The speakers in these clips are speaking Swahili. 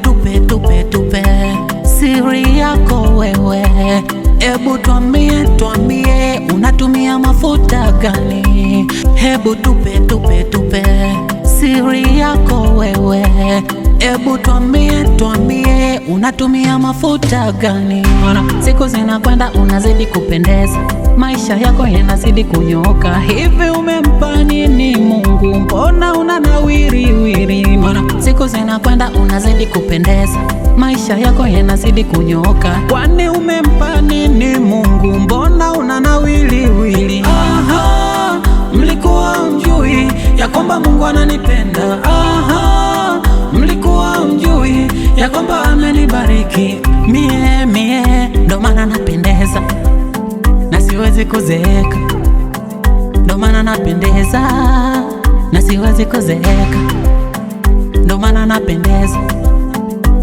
tupe siri yako wewe. Hebu tuambie unatumia mafuta gani? Hebu tupe siri yako wewe. Hebu tuambie unatumia mafuta gani? Siku zinakwenda unazidi kupendeza, maisha yako yanazidi kunyoka. Hivi umempa nini Mungu? Mbona unanawiri? Siku zinakwenda unazidi kupendeza, maisha yako yanazidi kunyoka. Kwani umempa nini Mungu? Mbona unanawiri? Aha, mlikuwa mjui ya kwamba Mungu ananipenda. Aha, mlikuwa mjui ya kwamba amenibariki mie, ndo maana napendeza na siwezi kuzeeka, ndo maana napendeza na siwezi kuzeeka, ndo maana napendeza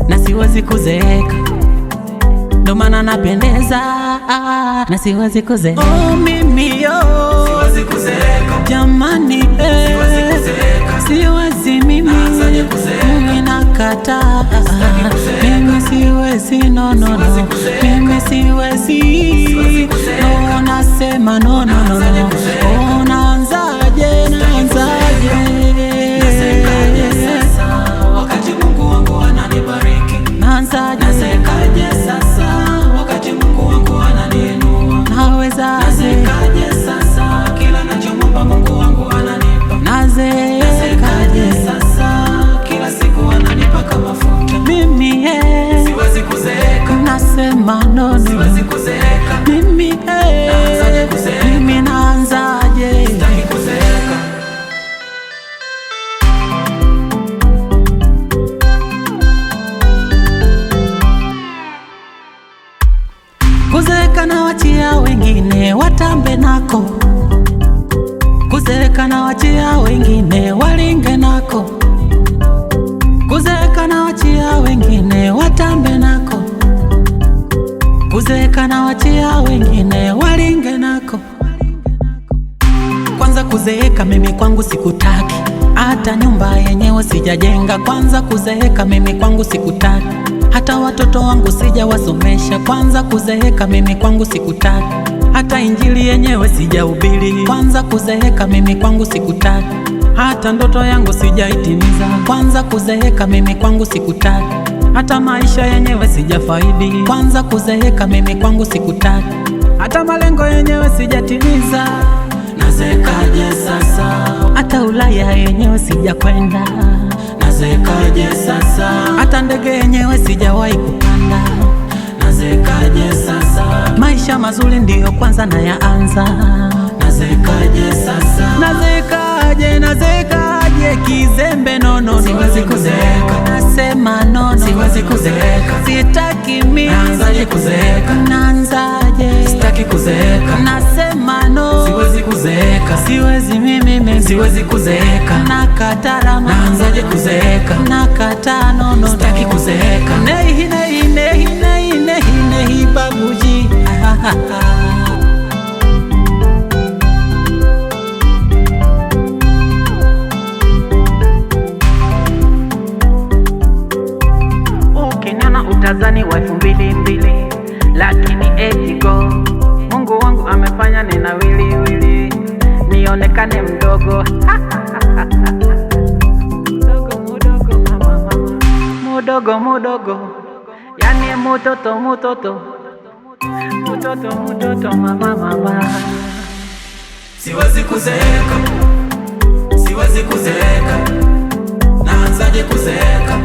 na siwezi kuzeeka, ndo maana napendeza na siwezi kuzeeka. Oh, mimi yo siwezi kuzeeka jamani, siwezi kuzeeka, siwezi mimi nakataa, mimi siwezi, no mimi siwezi, no nasema no oh, naanzaje sasa wakati Mungu wangu ananibariki? Nasekaje sasa wakati Mungu wangu ananiinua? Nasekaje sasa kila nachomwomba Mungu wangu ananipa? Nasekaje sasa kila siku ananipa kama mafuta? Mimi siwezi kuzeeka, nasema no siwezi kuzeeka, mimi naanzaje kuzeeka? Mimi naanzaje? Sitaki kuzeeka. Kuzeeka na wachia wengine watambe nako, kuzeeka na wachia wengine walinge nako, kuzeeka na wachia wengine watambe nako, kuzeeka na wachia wengine walinge nako. Kwanza kuzeeka mimi kwangu sikutaki, hata nyumba yenyewe sijajenga. Kwanza kuzeeka mimi kwangu sikutaki, hata watoto wangu sijawasomesha. Kwanza kuzeeka mimi kwangu sikutaki, hata injili yenyewe sijahubiri. Kwanza kuzeeka mimi kwangu sikutaki, hata ndoto yangu sijaitimiza. Kwanza kuzeeka mimi kwangu sikutaki, hata maisha yenyewe sijafaidi. Kwanza kuzeeka mimi kwangu sikutaki, hata malengo yenyewe sijatimiza. Nasekaje sasa Hata Ulaya yenyewe sijakwenda. Nasekaje sasa Hata ndege yenyewe sijawahi kupanda. Nasekaje sasa Maisha mazuri ndiyo kwanza nayaanza. Nasekaje sasa Nazekaje kizembe no siwezi kuzeeka, nasema no siwezi kuzeeka, sitaki mimi. naanzaje kuzeeka? Naanzaje? Sitaki kuzeeka, Nasema no siwezi kuzeeka, siwezi mimi siwezi kuzeeka, nakatara naanzaje kuzeeka? nakata no Sitaki kuzeeka. Nehi babuji ukiniona utazani wa 2002, lakini etigo Mungu wangu amefanya nina wili nionekane mdogo mudogo, yani mutoto mama. Siwezi kuzeeka, siwezi kuzeeka, naanzaje kuzeeka?